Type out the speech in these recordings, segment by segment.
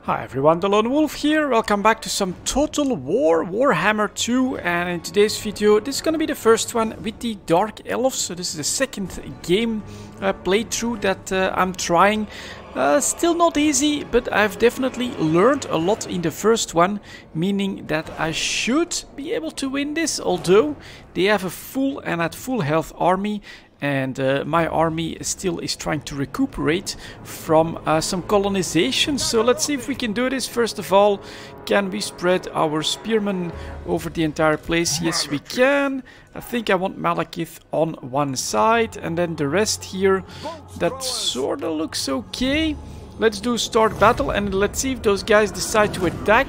Hi everyone, delonewolf here. Welcome back to some Total War, Warhammer 2, and in today's video this is going to be the first one with the Dark Elves. So this is the second game playthrough that I'm trying. Still not easy, but I've definitely learned a lot in the first one, meaning that I should be able to win this, although they have a full and at full health army. And my army still is trying to recuperate from some colonization. So let's see if we can do this. First of all, can we spread our spearmen over the entire place? Yes, we can. I think I want Malekith on one side. And then the rest here, that sort of looks okay. Let's do start battle and let's see if those guys decide to attack.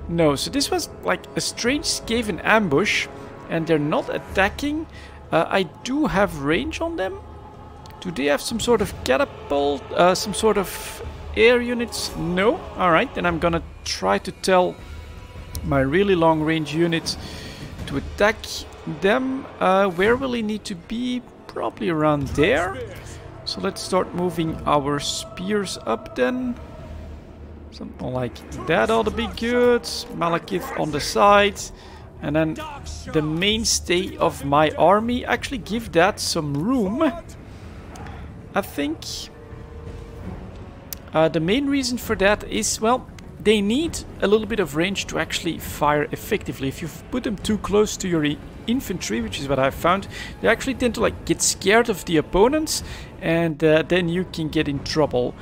No, so this was like a strange Skaven ambush. And they're not attacking. I do have range on them. Do they have some sort of catapult, some sort of air units? No? Alright, then I'm gonna try to tell my really long range unit to attack them. Where will he need to be? Probably around there. So let's start moving our spears up then. Something like that ought to be good. Malekith on the side. And then the mainstay of my army, actually give that some room. I think the main reason for that is, well, they need a little bit of range to actually fire effectively. If you put them too close to your infantry, which is what I've found, they actually tend to like get scared of the opponents, and then you can get in trouble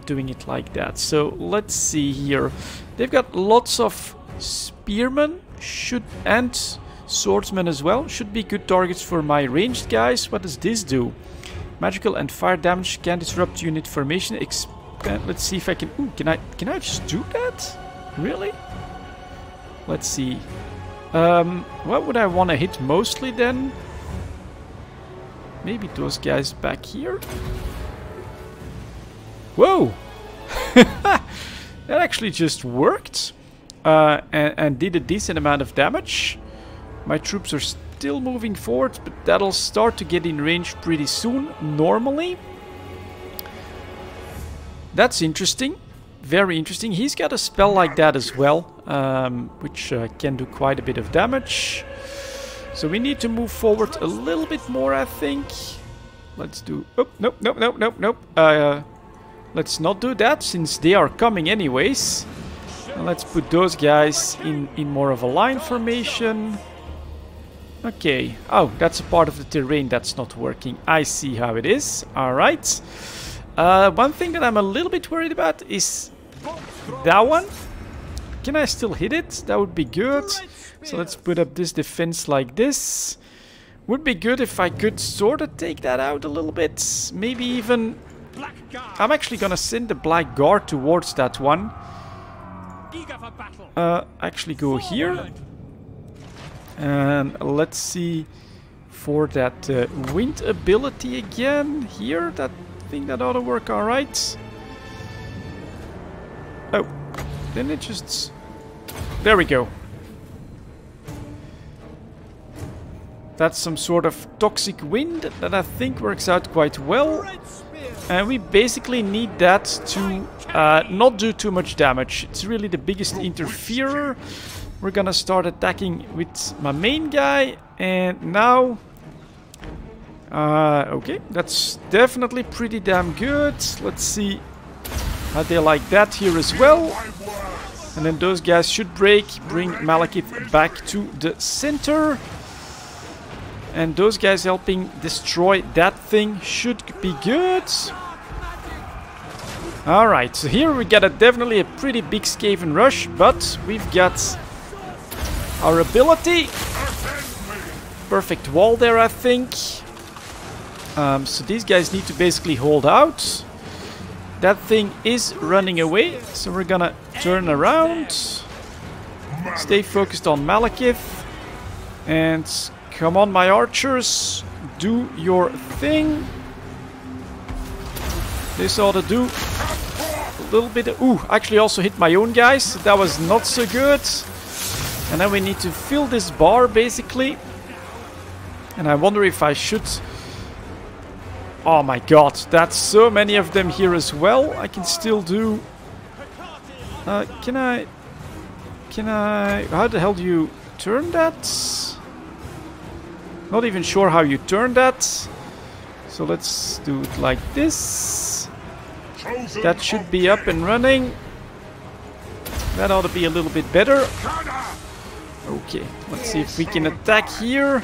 doing it like that. So let's see here. They've got lots of spearmen. And swordsmen as well. Should be good targets for my ranged guys. What does this do? Magical and fire damage can disrupt unit formation. Expand. Let's see if I can. Ooh, can I just do that? Really? Let's see. What would I want to hit mostly then? Maybe those guys back here. Whoa! That actually just worked. And did a decent amount of damage. My troops are still moving forward, but that'll start to get in range pretty soon, normally. That's interesting. Very interesting. He's got a spell like that as well, which can do quite a bit of damage. So we need to move forward a little bit more, I think. Let's do... Oh, nope, nope, nope, nope, nope. Let's not do that, since they are coming anyways. And let's put those guys in more of a line formation. Okay. Oh, that's a part of the terrain that's not working. I see how it is. Alright. One thing that I'm a little bit worried about is that one. Can I still hit it? That would be good. So let's put up this defense like this. Would be good if I could sort of take that out a little bit. Maybe even... I'm actually gonna send the Black Guard towards that one. Actually go here. And let's see for that wind ability again. Here, that thing that ought to work alright. Oh, then it just... There we go. That's some sort of toxic wind that I think works out quite well. And we basically need that to not do too much damage. It's really the biggest interferer. We're gonna start attacking with my main guy. And now... okay, that's definitely pretty damn good. Let's see how they like that here as well. And then those guys should break. Bring Malekith back to the center. And those guys helping destroy that thing should be good. Alright, so here we got definitely a pretty big Skaven rush, but we've got our ability. Perfect wall there, I think. So these guys need to basically hold out. That thing is running away, so we're gonna turn around. Stay focused on Malekith. And... come on, my archers, do your thing. This ought to do a little bit of... Ooh, actually also hit my own guys. That was not so good. And then we need to fill this bar, basically. And I wonder if I should... Oh my god, that's so many of them here as well. I can still do Can I... How the hell do you turn that? Not even sure how you turn that. So let's do it like this. That should be up and running. That ought to be a little bit better. Okay, let's see if we can attack here.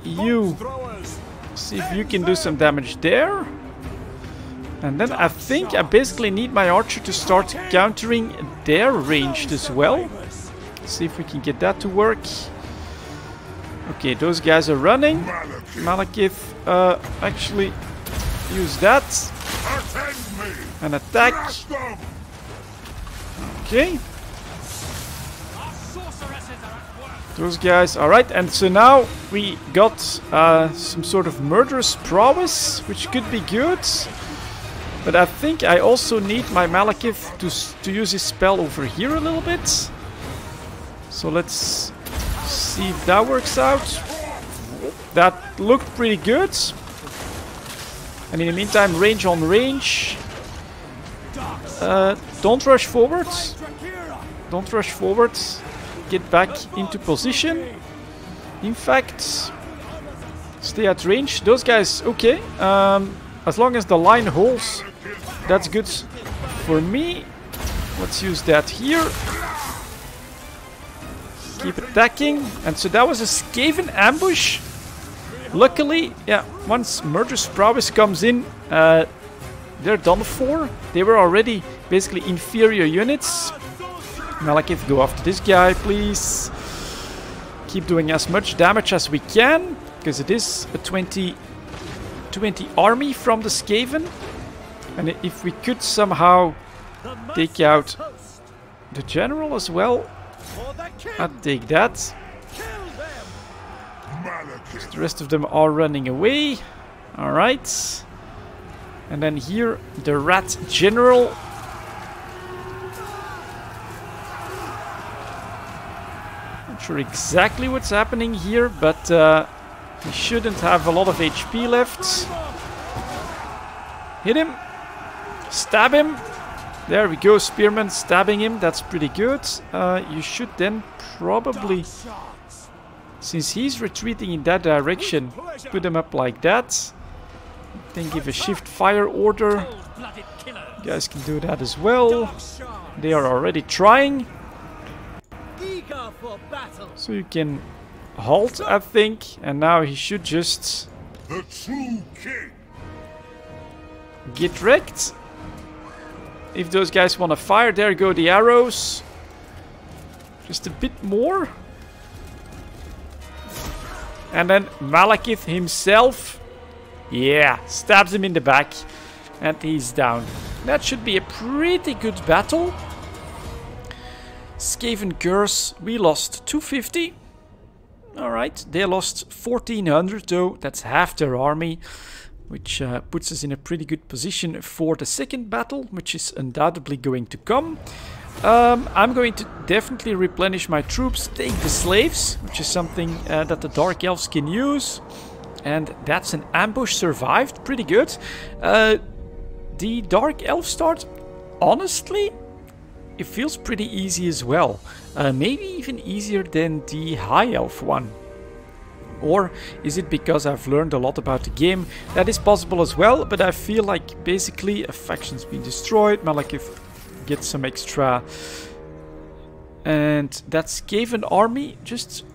You. See if you can do some damage there. And then I think I basically need my archer to start countering their ranged as well. See if we can get that to work. Okay, those guys are running. Malekith, actually use that. And attack. Okay. Those guys, alright, and so now we got some sort of murderous prowess, which could be good. But I think I also need my Malekith to use his spell over here a little bit. So let's see if that works out. That looked pretty good. And in the meantime, range on range. Don't rush forward. Don't rush forward. Get back into position. In fact, stay at range. Those guys, okay. As long as the line holds, that's good for me. Let's use that here. Keep attacking. And so that was a Skaven ambush. Luckily, yeah, once Murderous Prowess comes in, they're done for. They were already basically inferior units. Malekith, go after this guy, please. Keep doing as much damage as we can, because it is a 20 army from the Skaven. And if we could somehow take out the general as well, I'd take that. So the rest of them are running away. Alright. And then here, the rat general. Not sure exactly what's happening here, but he shouldn't have a lot of HP left. Hit him. Stab him. There we go, spearman stabbing him. That's pretty good. You should then probably, since he's retreating in that direction, put him up like that. Then give a shift fire order. You guys can do that as well. They are already trying. So you can halt, I think. And now he should just get wrecked. If those guys want to fire, there go the arrows. Just a bit more. And then Malekith himself, yeah, stabs him in the back. And he's down. That should be a pretty good battle. Skaven Curse, we lost 250. Alright, they lost 1400 though. That's half their army. Which puts us in a pretty good position for the second battle, which is undoubtedly going to come. I'm going to definitely replenish my troops, take the slaves, which is something that the Dark Elves can use. And that's an ambush survived, pretty good. The Dark Elf start, honestly, it feels pretty easy as well. Maybe even easier than the High Elf one. Or is it because I've learned a lot about the game? That is possible as well, but I feel like basically a faction's been destroyed. Malekith gets some extra. And that Skaven army just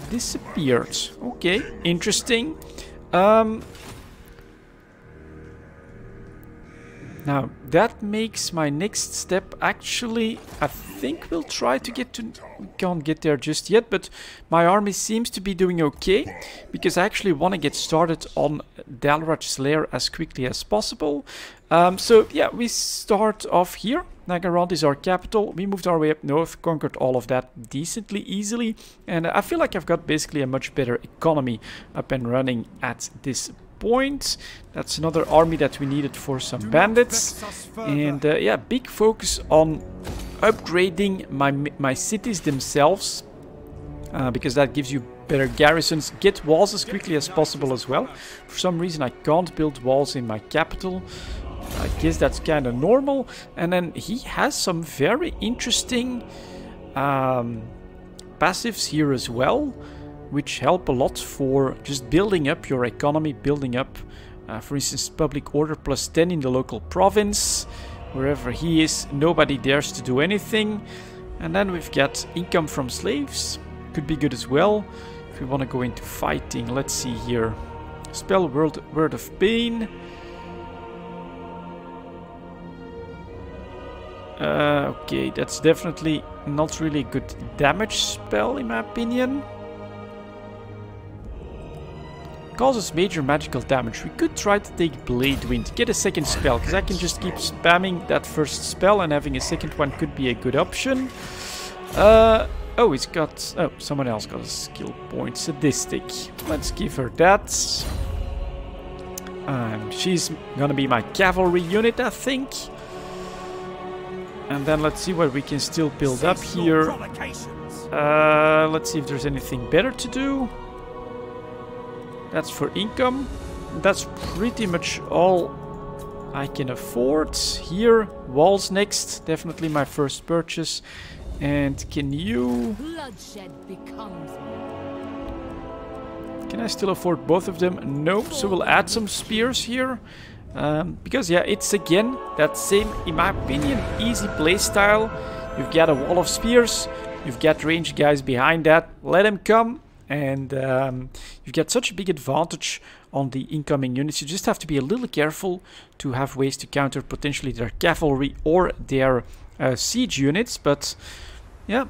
disappeared. Okay, interesting. Now, that makes my next step actually, I think we'll try to get to... We can't get there just yet, but my army seems to be doing okay. Because I actually want to get started on Dalraj's lair as quickly as possible. So, yeah, we start off here. Nagarond is our capital. We moved our way up north, conquered all of that decently easily. And I feel like I've got basically a much better economy up and running at this point. That's another army that we needed for some bandits. And yeah, big focus on upgrading my cities themselves. Because that gives you better garrisons. Get walls as quickly as possible as well. For some reason I can't build walls in my capital. I guess that's kind of normal. And then he has some very interesting passives here as well, which help a lot for just building up your economy, building up, for instance, public order +10 in the local province. Wherever he is, nobody dares to do anything. And then we've got income from slaves. Could be good as well. If we want to go into fighting, let's see here. Spell Word of Pain. Okay, that's definitely not really a good damage spell in my opinion. Causes major magical damage. We could try to take Blade Wind, get a second spell, because I can just keep spamming that first spell and having a second one could be a good option. Oh, it's got... Oh, someone else got a skill point. Sadistic. Let's give her that. She's gonna be my cavalry unit, I think. And then let's see what we can still build up here. Let's see if there's anything better to do. That's for income. That's pretty much all I can afford. Here, walls next. Definitely my first purchase. And can you... Bloodshed becomes... Can I still afford both of them? No. So we'll add some spears here. Because yeah, it's again that same, in my opinion, easy playstyle. You've got a wall of spears. You've got ranged guys behind that. Let them come. And you've got such a big advantage on the incoming units. You just have to be a little careful to have ways to counter potentially their cavalry or their siege units. But yeah,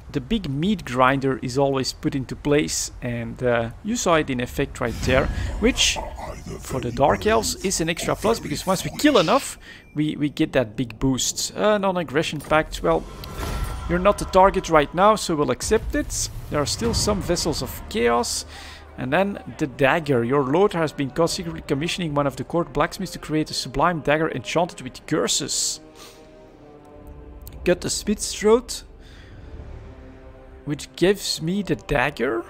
the big meat grinder is always put into place. And you saw it in effect right there. Which, for the Dark Elves, is an extra plus. Because once we kill enough, we get that big boost. Non-aggression pact, well... You're not the target right now, so we'll accept it. There are still some vessels of chaos. And then the dagger. Your lord has been caught secretly commissioning one of the court blacksmiths to create a sublime dagger enchanted with curses. Cut the smith's throat, which gives me the dagger.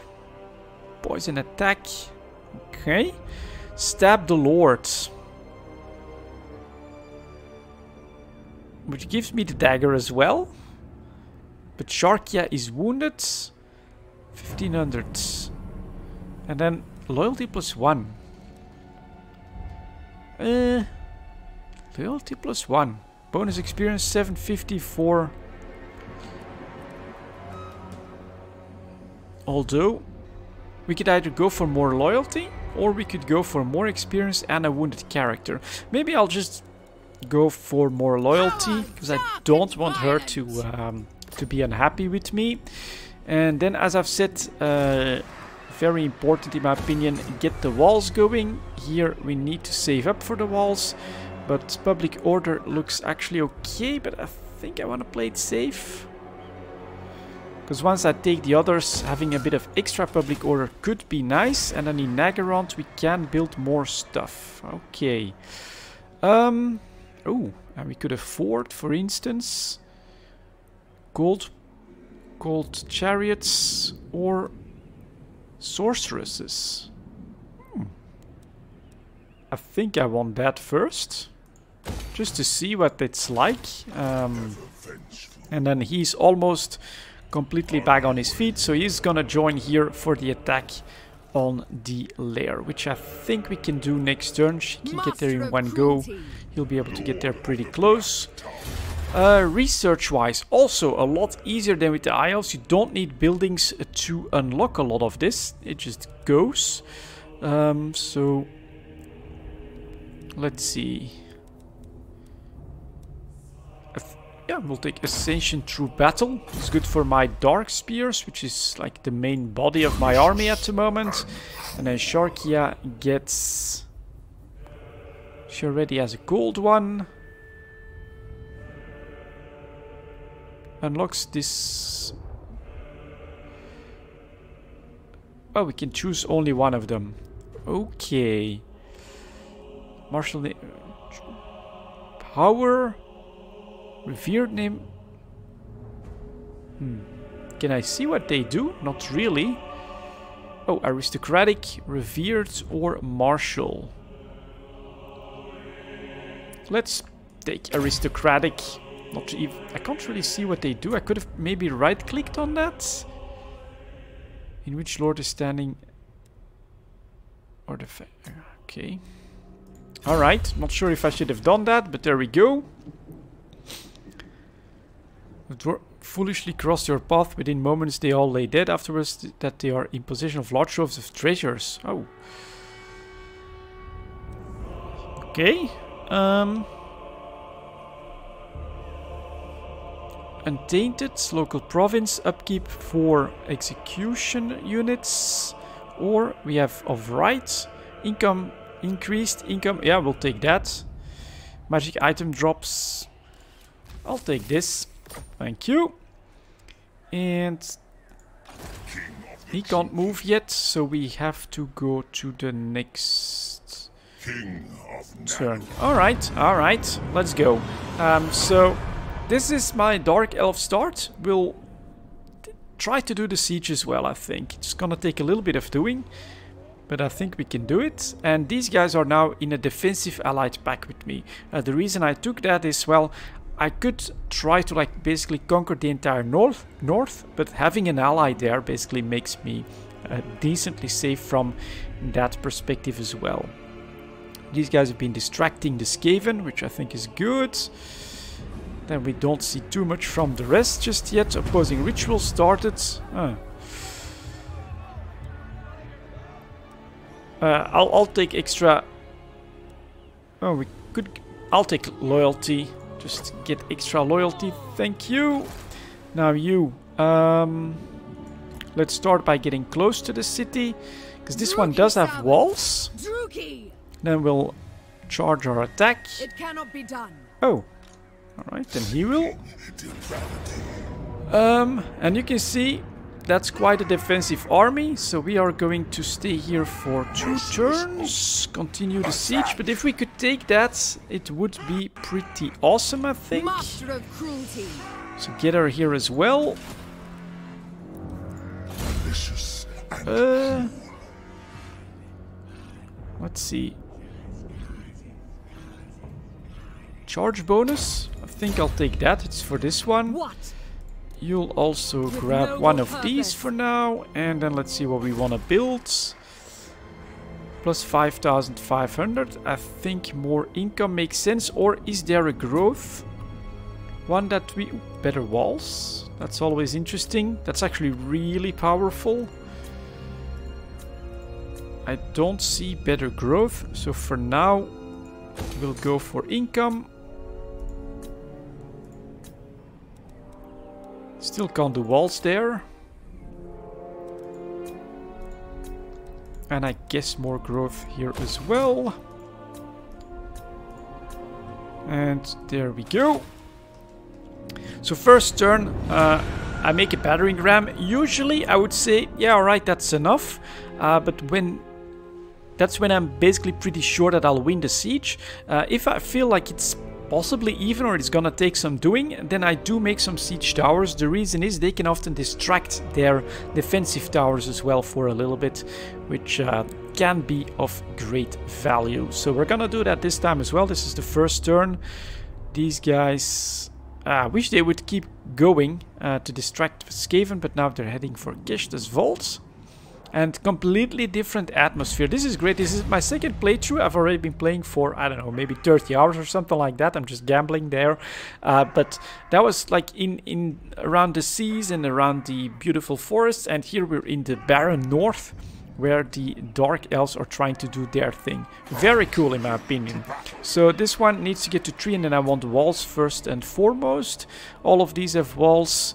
Poison attack. Okay. Stab the lord, which gives me the dagger as well. But Sharkia is wounded. 1500. And then loyalty +1. Loyalty +1. Bonus experience 750 for... Although, we could either go for more loyalty, or we could go for more experience and a wounded character. Maybe I'll just go for more loyalty, because I don't want her to be unhappy with me. And then, as I've said, very important in my opinion, get the walls going. Here we need to save up for the walls, but public order looks actually okay, but I think I want to play it safe, because once I take the others, having a bit of extra public order could be nice. And then in Nagarond we can build more stuff. Okay. Oh, and we could afford, for instance, gold chariots or sorceresses. I think I want that first, just to see what it's like. And then he's almost completely back on his feet, so he's gonna join here for the attack on the lair, which I think we can do next turn. She can get there in one go. He'll be able to get there pretty close. Research-wise, also a lot easier than with the High Elves. You don't need buildings to unlock a lot of this. It just goes. So, let's see. Yeah, we'll take Ascension through battle. It's good for my Dark Spears, which is like the main body of my army at the moment. And then Sharkia gets... She already has a gold one. Unlocks this... Oh, we can choose only one of them. Okay. Martial name... Power... Revered name... Can I see what they do? Not really. Oh, aristocratic, revered, or martial. let's take aristocratic. Not even, I can't really see what they do. I could have maybe right-clicked on that. In which lord is standing? Or the okay. Alright, not sure if I should have done that, but there we go. The dwarf foolishly cross your path. Within moments they all lay dead. Afterwards that they are in possession of large troves of treasures. Oh. Okay. Untainted, local province, upkeep for execution units. Or we have of right, income, increased income. Yeah, we'll take that. Magic item drops. I'll take this. Thank you. And he can't move yet, so we have to go to the next turn. Alright, alright, let's go. So this is my Dark Elf start. We'll try to do the siege as well, I think. It's gonna take a little bit of doing, but I think we can do it. And these guys are now in a defensive allied pack with me. The reason I took that is, well, I could try to like basically conquer the entire north, but having an ally there basically makes me decently safe from that perspective as well. These guys have been distracting the Skaven, which I think is good. Then we don't see too much from the rest just yet. Opposing ritual started. I'll take extra. Oh, we could. I'll take loyalty. Just get extra loyalty. Thank you. Now you. Let's start by getting close to the city, because this one does have walls. Then we'll charge our attack. It cannot be done. Oh. Alright, then he will. And you can see that's quite a defensive army, so we are going to stay here for 2 turns, continue the siege, but if we could take that, it would be pretty awesome, I think. Master of cruelty. So get her here as well. Let's see. Charge bonus? I think I'll take that. It's for this one. What? You'll also grab one of these for now. And then let's see what we want to build. Plus 5,500. I think more income makes sense. Or is there a growth? One that we... better walls. That's always interesting. That's actually really powerful. I don't see better growth. So for now, we'll go for income. Still can't do walls there. And I guess more growth here as well. And there we go. So first turn, I make a battering ram. Usually I would say, yeah, alright, that's enough. But that's when I'm basically pretty sure that I'll win the siege. If I feel like it's possibly even or it's gonna take some doing, then I do make some siege towers. The reason is they can often distract their defensive towers as well for a little bit, which can be of great value. So we're gonna do that this time as well. This is the first turn. These guys, I wish they would keep going to distract Skaven, but now they're heading for Keshta's Vault. And completely different atmosphere. This is great. This is my second playthrough. I've already been playing for, I don't know, maybe 30 hours or something like that. I'm just gambling there. But that was like in around the seas and around the beautiful forests. And here we're in the barren north, where the Dark Elves are trying to do their thing. Very cool in my opinion. So this one needs to get to 3, and then I want walls first and foremost. All of these have walls.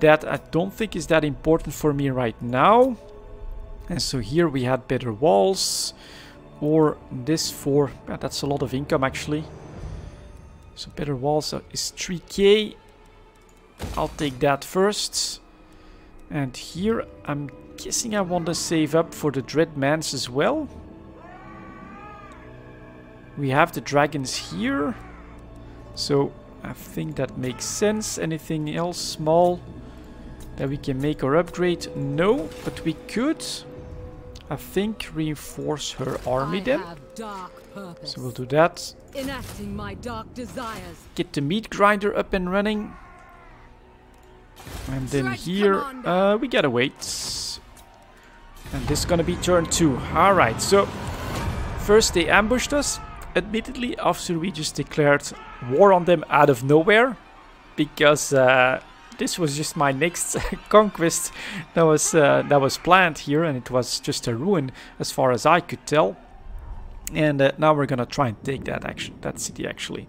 That I don't think is that important for me right now. And so here we had better walls, or this for, yeah, that's a lot of income actually. So better walls is 3k. I'll take that first. And here I'm guessing I want to save up for the Dreadmans as well. We have the dragons here, so I think that makes sense. Anything else small that we can make or upgrade? No, but we could, I think, reinforce her army then. I have dark purpose. So we'll do that. Enacting my dark desires. Get the meat grinder up and running. And then Stretch, here we gotta wait. And this is gonna be turn 2. Alright, so first they ambushed us. Admittedly, after we just declared war on them out of nowhere. Because this was just my next conquest that was planned here, and it was just a ruin as far as I could tell. And now we're gonna try and take that city actually.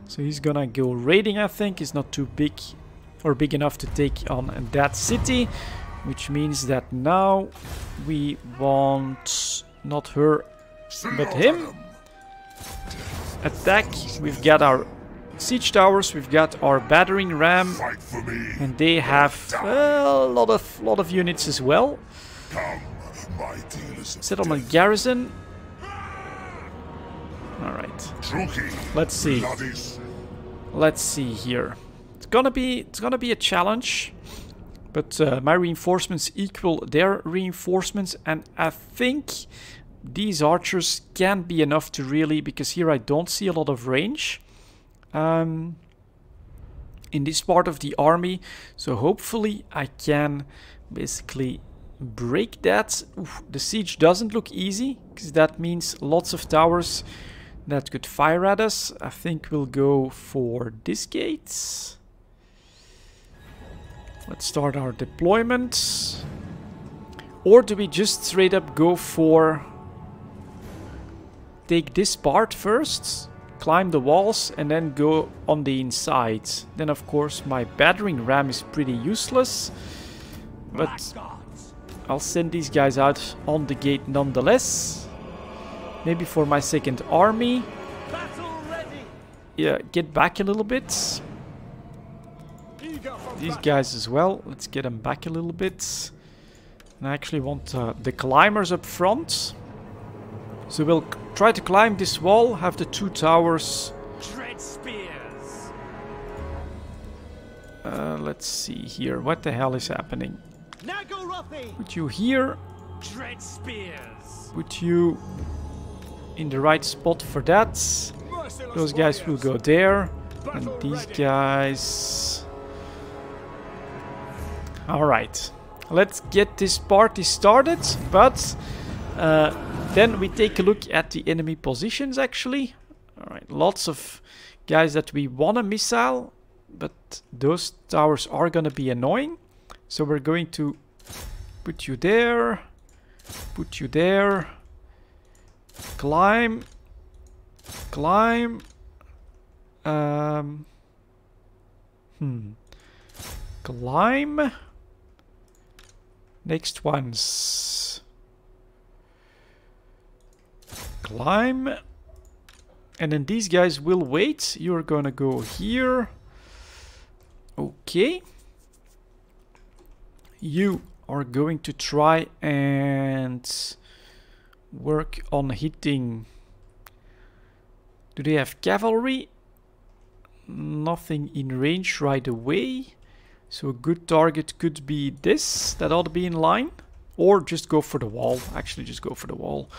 So he's gonna go raiding, I think. He's not too big or big enough to take on that city, which means that now we want not her but him. Attack. We've got our siege towers, we've got our battering ram, and they have a lot of units as well. Settlement garrison. All right. Let's see. Let's see here. It's gonna be a challenge, but my reinforcements equal their reinforcements, and I think these archers can be enough to really, because here I don't see a lot of range in this part of the army, so hopefully I can basically break that. Oof, the siege doesn't look easy, because that means lots of towers that could fire at us. I think we'll go for this gate. Let's start our deployment. Or do we just straight up go for take this part first, climb the walls, and then go on the inside? Then of course my battering ram is pretty useless, but I'll send these guys out on the gate nonetheless. Maybe for my second army. Yeah, get back a little bit. These guys as well, let's get them back a little bit. And I actually want the climbers up front. So we'll try to climb this wall, have the 2 towers. Tread spears. Let's see here, what the hell is happening? Nagorothi. Put you here. Tread spears. Put you in the right spot for that. Those guys will go there. And these guys... Alright. Let's get this party started. But then we take a look at the enemy positions actually. Alright, lots of guys that we want to missile. But those towers are going to be annoying. So we're going to put you there. Put you there. Climb. Climb. Climb. Next ones. Climb. And then these guys will wait. You're gonna go here. Okay. You are going to try and work on hitting. Do they have cavalry? Nothing in range right away. So a good target could be this. That ought to be in line. Or just go for the wall. Actually, just go for the wall.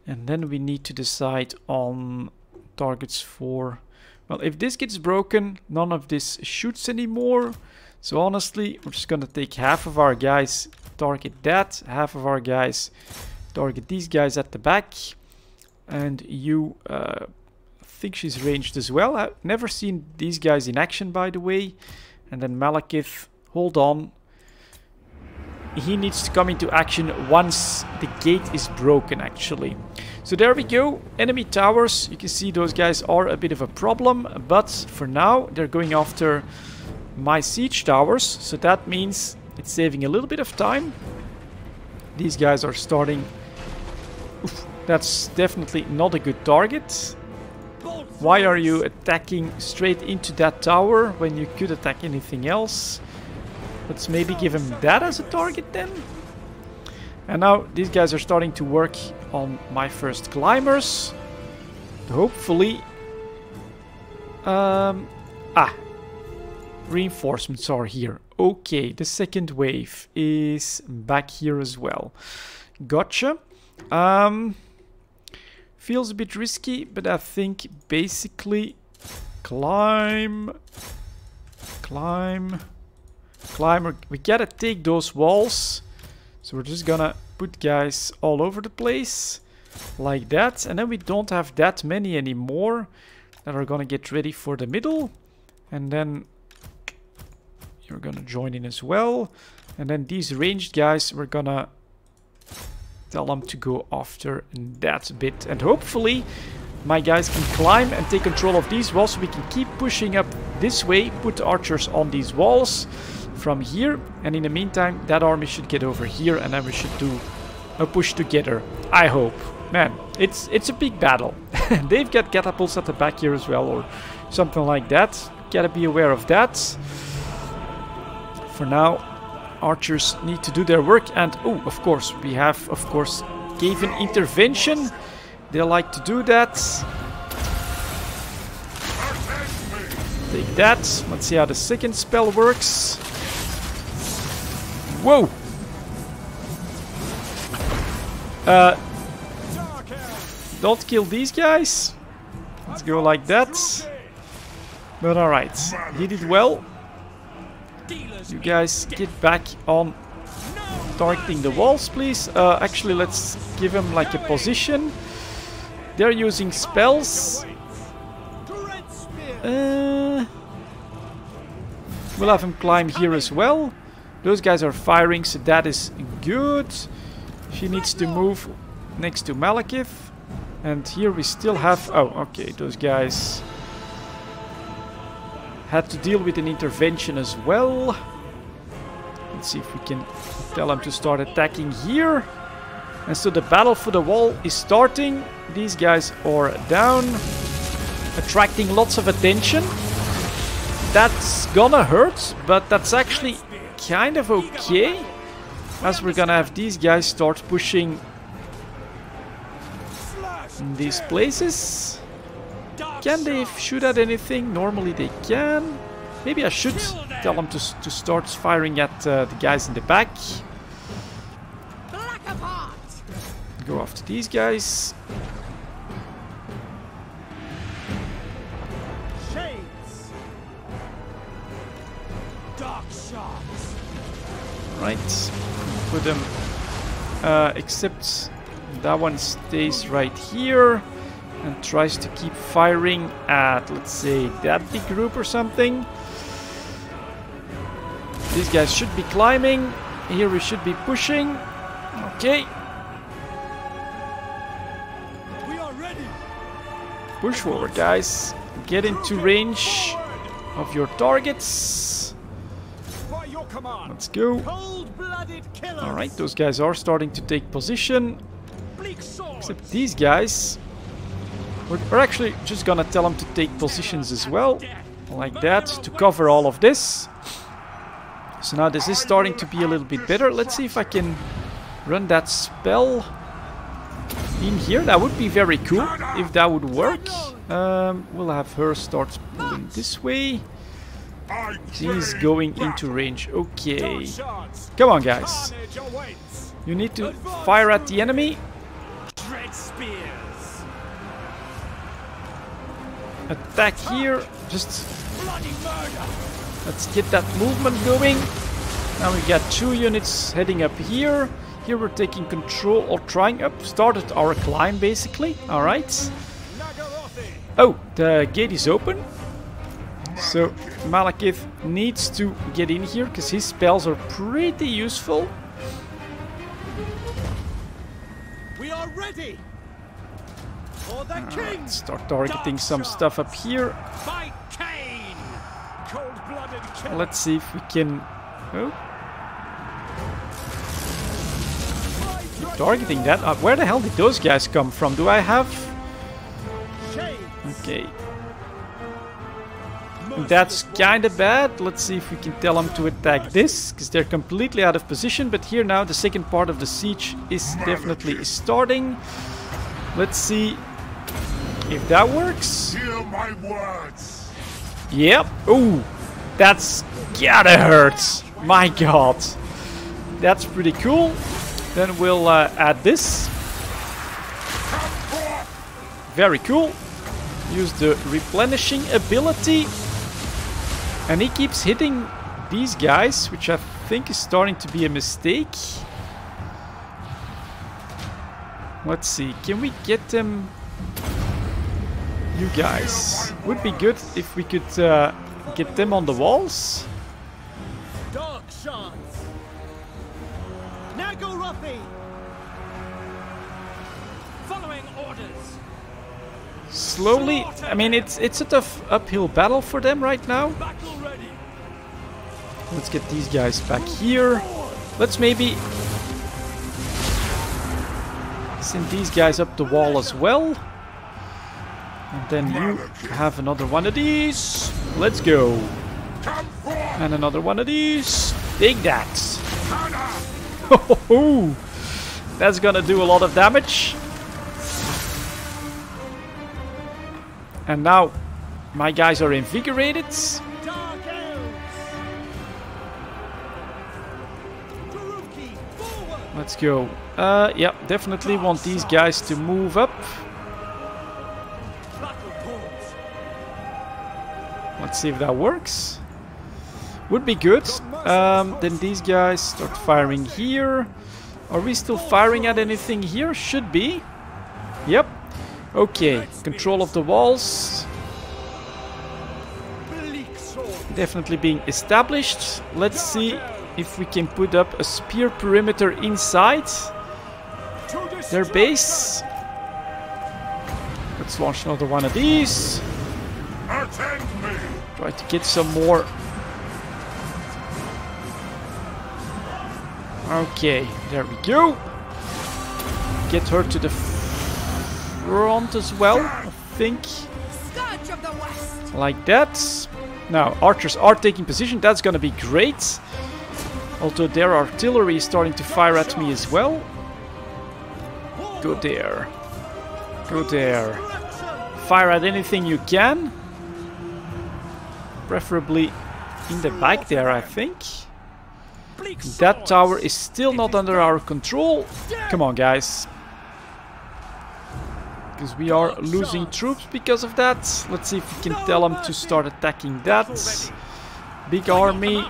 And then we need to decide on targets for... Well, if this gets broken, none of this shoots anymore. So honestly, we're just gonna take half of our guys, target that. Half of our guys, target these guys at the back. And you... I think she's ranged as well. I've never seen these guys in action, by the way. And then Malekith, hold on. He needs to come into action once the gate is broken, actually. So there we go. Enemy towers. You can see those guys are a bit of a problem. But for now, they're going after my siege towers. So that means it's saving a little bit of time. These guys are starting... Oof, that's definitely not a good target. Why are you attacking straight into that tower when you could attack anything else? Let's maybe give him that as a target then. And now these guys are starting to work on my first climbers. Hopefully... reinforcements are here. Okay, the second wave is back here as well. Gotcha. Feels a bit risky, but I think basically climb. We gotta take those walls. So we're just gonna put guys all over the place like that. And then we don't have that many anymore that are gonna get ready for the middle. And then you're gonna join in as well. And then these ranged guys, we're gonna tell them to go after that bit. And hopefully my guys can climb and take control of these walls so we can keep pushing up this way, put archers on these walls from here. And in the meantime, that army should get over here and then we should do a push together. I hope. Man, it's a big battle. They've got catapults at the back here as well or something like that. Gotta be aware of that. For now, archers need to do their work. And, oh, of course, we have, of course, gave an intervention. They like to do that. Take that. Let's see how the second spell works. Whoa! Don't kill these guys. Let's go like that. But alright, he did well. You guys get back on targeting the walls, please. Actually, let's give him like a position. They're using spells. We'll have him climb here as well. Those guys are firing, so that is good. She needs to move next to Malekith. And here we still have... Oh, okay, those guys had to deal with an intervention as well. Let's see if we can tell them to start attacking here. And so the battle for the wall is starting. These guys are down, attracting lots of attention. That's gonna hurt, but that's actually kind of okay, as we're gonna have these guys start pushing in these places. Can they shoot at anything? Normally they can. Maybe I should tell them to start firing at the guys in the back. Go after these guys. Right, put them. Except that one stays right here and tries to keep firing at, let's say, that big group or something. These guys should be climbing. Here we should be pushing. Okay. We are ready. Push forward, guys. Get into range of your targets. Let's go. Alright, those guys are starting to take position. Except these guys. We're actually just gonna tell them to take positions as well. Like that, to cover all of this. So now this is starting to be a little bit better. Let's see if I can run that spell in here. That would be very cool if that would work. We'll have her start moving this way. She's going into range. Okay. Come on, guys. You need to fire at the enemy. Attack here. Just let's get that movement going. Now we got 2 units heading up here. Here we're taking control or trying up. Started our climb basically. Alright. Oh, the gate is open. So Malekith needs to get in here because his spells are pretty useful. We are ready. For the king. Start targeting some stuff up here. By Cain. Cold-blooded killer. Let's see if we can. Oh. Keep targeting that. Where the hell did those guys come from? Do I have? Okay. That's kind of bad. Let's see if we can tell them to attack this, because they're completely out of position. But here now the second part of the siege is definitely starting. Let's see if that works. Hear my words. Yep. Ooh, that's gotta hurt. My god. That's pretty cool. Then we'll add this. Very cool. Use the replenishing ability. And he keeps hitting these guys, which I think is starting to be a mistake. Let's see, can we get them? You guys. Would be good if we could get them on the walls. Dark shards. Now go, Ruffy. Following orders. Slowly. I mean, it's a tough uphill battle for them right now. Battle ready. Let's get these guys back here. Let's maybe send these guys up the wall as well. And then you have another one of these. Let's go. And another one of these. Take that. That's gonna do a lot of damage. And now my guys are invigorated. Dark Elves. Forward. Let's go. Yeah, definitely want these guys to move up. Let's see if that works. Would be good. Then these guys start firing here. Are we still firing at anything here? Should be. Yep. Okay. Control of the walls. Definitely being established. Let's see if we can put up a spear perimeter inside their base. Let's launch another one of these. Try to get some more. Okay, there we go. Get her to the front as well, I think. Like that. Now, archers are taking position. That's gonna be great. Although their artillery is starting to fire at me as well. Go there. Go there. Fire at anything you can. Preferably in the back there, I think. That tower is still not under our control. Come on, guys. Because we are losing troops because of that. Let's see if we can tell them to start attacking that. Big army.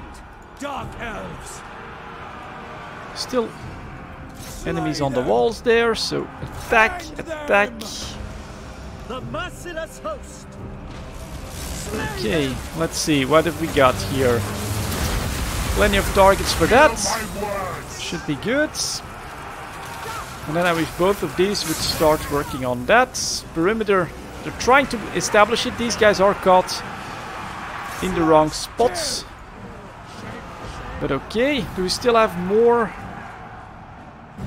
Dark Elves. Still enemies on the walls there, so attack, attack. The merciless host. Okay, let's see, what have we got here? Plenty of targets for that. Should be good. And then I wish both of these would start working on that. Perimeter, they're trying to establish it. These guys are caught in the wrong spots. But okay, do we still have more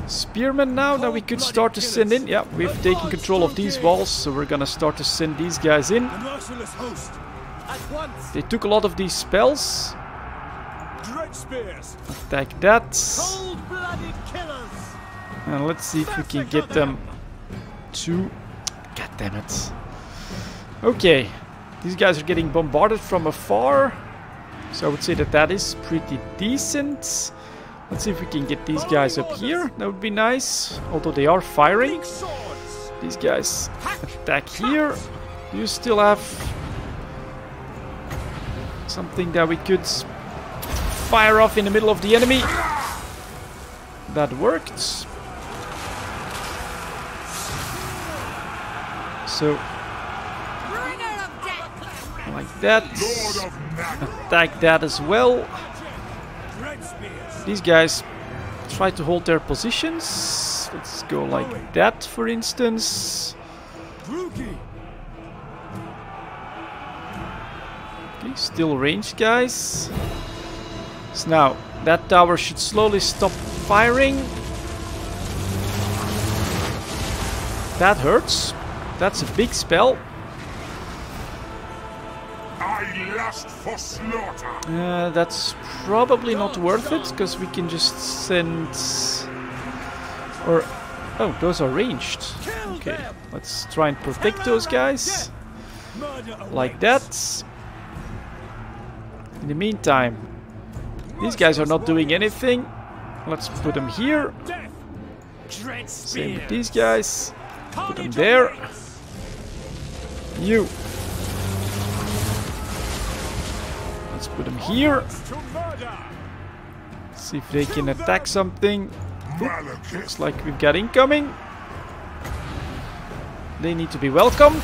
spearmen now that we could start to send in? Yeah, we've taken control of these walls, so we're gonna start to send these guys in. They took a lot of these spells. Attack that. And let's see if we can get them to... God damn it. Okay, these guys are getting bombarded from afar. So I would say that that is pretty decent. Let's see if we can get these guys up here. That would be nice. Although they are firing. These guys attack here. Do you still have something that we could fire off in the middle of the enemy? That worked. So, like that. Attack that as well. These guys try to hold their positions. Let's go like that, for instance. Okay, still ranged, guys. So now, that tower should slowly stop firing. That hurts. That's a big spell. I lust for slaughter. That's probably not worth it, because we can just send... Or... Oh, those are ranged. Okay, let's try and protect those guys. Like that. In the meantime, these guys are not doing anything. Let's put them here. Same with these guys. Put them there. You. Let's put them here. See if they can attack something. Oop, looks like we've got incoming. They need to be welcomed.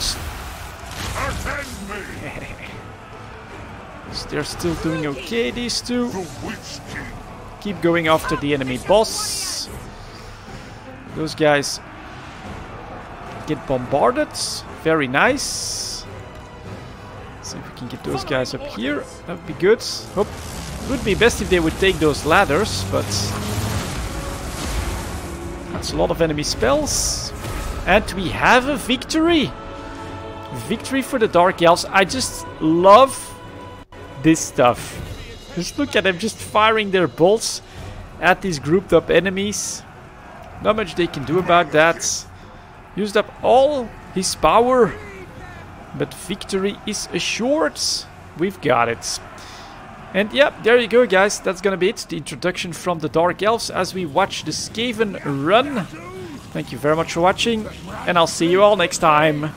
They're still doing okay, these two. Keep going after the enemy boss. Those guys get bombarded. Very nice. See if we can get those guys up here. That would be good. Hope it would be best if they would take those ladders, but that's a lot of enemy spells. And we have a victory. Victory for the Dark Elves. I just love this stuff. Just look at them just firing their bolts at these grouped up enemies. Not much they can do about that. Used up all his power. But victory is assured. We've got it. And yeah, there you go, guys. That's gonna be it. The introduction from the Dark Elves as we watch the Skaven run. Thank you very much for watching. And I'll see you all next time.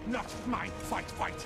Not mine. Fight.